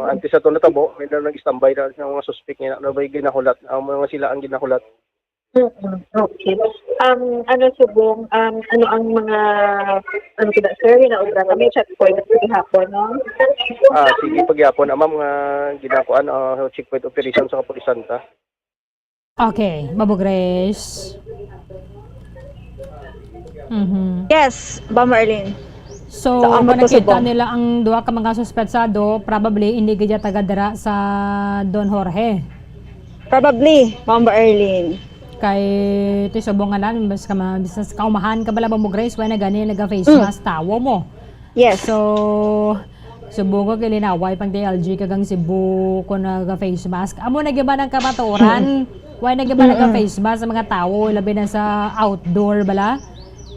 Anti sa to natabo may nag-standby na ng mga suspect niya na bay ginahulat mga sila ang ginahulat. Okay. Ano subong ano ang mga ano kita sir na obra kami checkpoint hapon no? Sige pagyapon ma'am nga ginakuan checkpoint operation sa Kapulisanta. Okay, Babo Grace. Yes, Marlene. So, Saan mo kung to nakita subong? nila ang duha ka mga suspetsado, probably hindi gaya taga-dara sa Don Jorge. Probably, Ma'am Arlene. Kay tisubong nga lang, basta business kaumahan ka bala mo Grace, why na gani nag-face mask tawo mo. Yes. So, subong ko kilinaway pang TLG kagang Cebu ko nag-face mask. Amo nagiba ng kamaturan, why nagiba nag-face mask sa mga tao, labi na sa outdoor bala.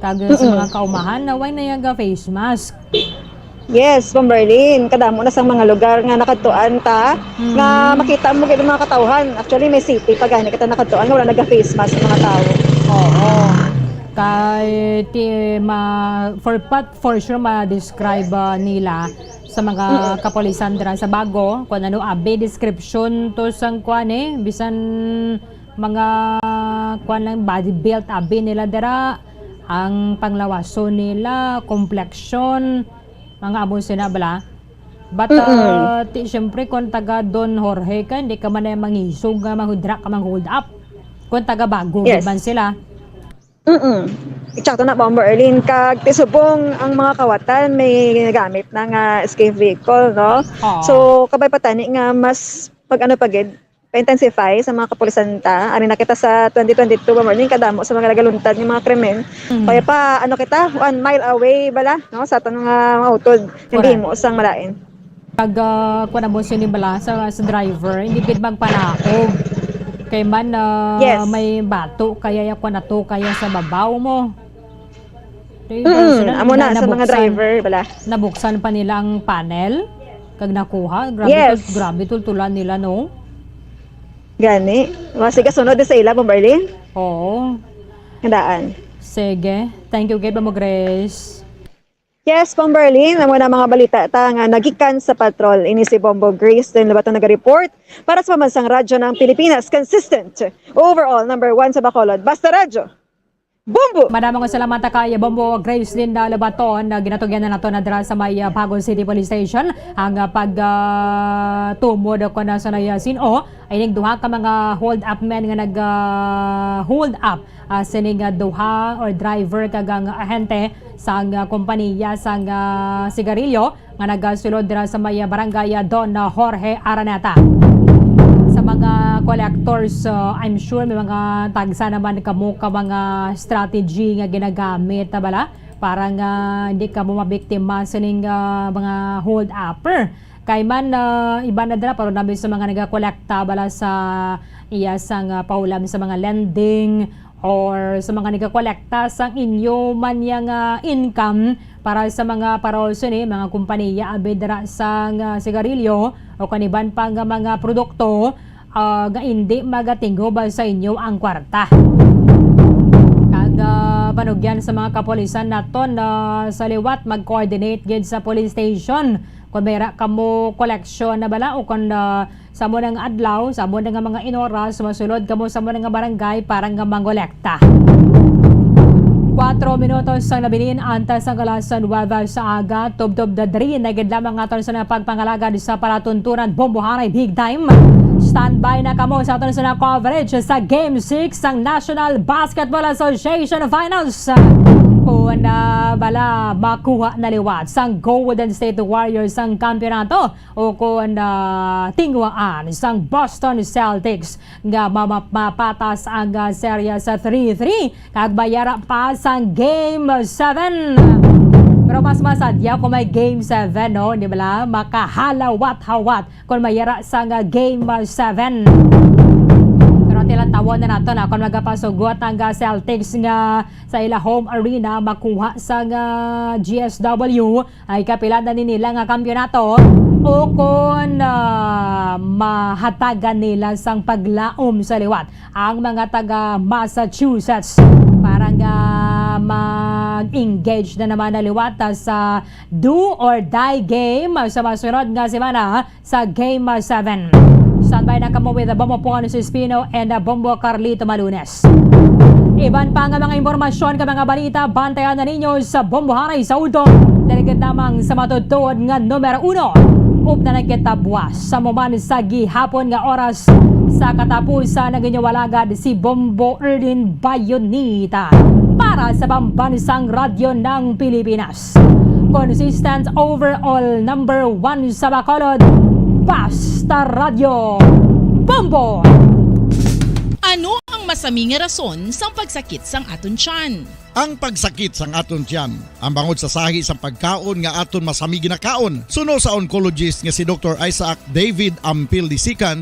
Kag sa mga kaumahan, na why na yung face mask. Yes, Pamberlin. Kadamo na sa mga lugar nga nakatuan ta nga makita mo gyud mga katawhan. Actually may city pag gani kita nakatuan nga wala naga-face mask sa mga tao. Oo. Kay for sure ma-describe nila sa mga kapolisan dira sa Bago kung ano abi description to sang kuan bisan mga kuan lang body build abi nila dira ang panglawason nila, kompleksyon, mga abon sinabala. But, siyempre, kung taga Don Jorge ka, hindi ka man na mangisog, manghudra ka, hold up. Kung taga Bago, Yes. giban sila. Eksakto na Bomber Erlin kag tisubong ang mga kawatan may nagamit na nga escape vehicle no. So kabay patani nga mas pag ano pagid intensify sa mga kapulisanta ani nakita sa 2022 Bomber Erlin kadamo sa mga nagaluntad ng mga krimen. Kaya pa ano kita 1 mile away bala no sa tanong mga utod hindi mo usang malain. Pag kuan mo sinibala sa driver, hindi gid magpanakog. Kay man may bato kaya ya kuan nato kaya sa babaw mo. Amo na sa mga driver bala. Nabuksan pa nila ang panel kag nakuha. Grabe tultulan nila no. Gani. Sige sunod sa ila Bomberlin. Oo. Handaan. Sige. Thank you kay mo Grace. Yes, Bomberlin, amo na mga balita ta nga nagikan sa patrol ini si Bombo Grace din labaton naga-report para sa pambansang radyo ng Pilipinas, consistent overall number 1 sa Bacolod. Basta radyo. Bombo! Madamang salamat kay Bombo Grace din na labaton na ginatugyan na nato na dira sa may Bagon City Police Station ang tumod ko na sa sino ay duha ka mga hold up men nga nag hold up sining duha or driver kagang ahente sa kompanya sa sigarilyo nga nagasulod dira sa may barangay Don Jorge Araneta. Sa mga collectors, I'm sure may mga tagsa naman kamo ka mga strategy nga ginagamit bala para nga hindi ka mo mabiktima sa ning mga hold upper. Kay man iba na dira pero nabi sa mga nagakolekta bala sa iyasang paulam sa mga lending or sa mga nagakolekta sa inyo man yang income para sa mga parolso ni mga kompanya abedra sa sigarilyo o kaniban pang mga produkto nga hindi magatinggo ba sa inyo ang kwarta. Kag panugyan sa mga kapolisan naton sa liwat mag-coordinate gid sa police station kung mayra kamo koleksyon na bala o kung sa mo ng adlaw, sa mo ng mga inoras, masulod kamo sa mo ng barangay para nga mangolekta. 4 minutos ang nabilin antas ang kalasan Nueva sa aga tubtob da dri nagid lamang aton sa pagpangalagad sa palatuntunan bombohanay big time. Standby na kamo sa aton sa coverage sa Game 6 ng National Basketball Association Finals. Kung bala makuha na liwat sang Golden State Warriors ang kampiyonato o kung tingwaan sang Boston Celtics nga mapatas ang serya sa 3-3 kag bayara pa sang Game 7. Pero mas masadya kung may Game 7, no? Di ba? Makahalawat-hawat kung mayara sang Game 7. Pero tilang tawon na nato na kung magapasugot ang Celtics nga sa ila home arena makuha sa GSW ay kapilan na nila nga kampiyonato o kung mahatagan nila sang paglaom sa liwat ang mga taga Massachusetts para nga mag-engage na naman na liwat sa do or die game sa masunod nga semana sa Game 7. Standby na kamo with Bombo Ponce Espino and Bombo Carlito Malunes. Iban pa nga mga impormasyon ka mga balita, bantayan na ninyo sa Bombo Haray sa Udon. Daligat namang sa matutuod nga numero 1. Upna na kita buwas sa muman sa gihapon nga oras sa katapusan ng inyawalagad si Bombo Erlin Bayonita para sa pambansang radyo ng Pilipinas. Consistent overall number 1 sa Bacolod, Basta Radio Bombo! Ano ang masaming rason sa pagsakit sang aton tiyan? Ang pagsakit sang aton tiyan, ang bangod sa sahi sa pagkaon nga aton masami ginakaon. Suno sa oncologist nga si Dr. Isaac David Ampil Disikan,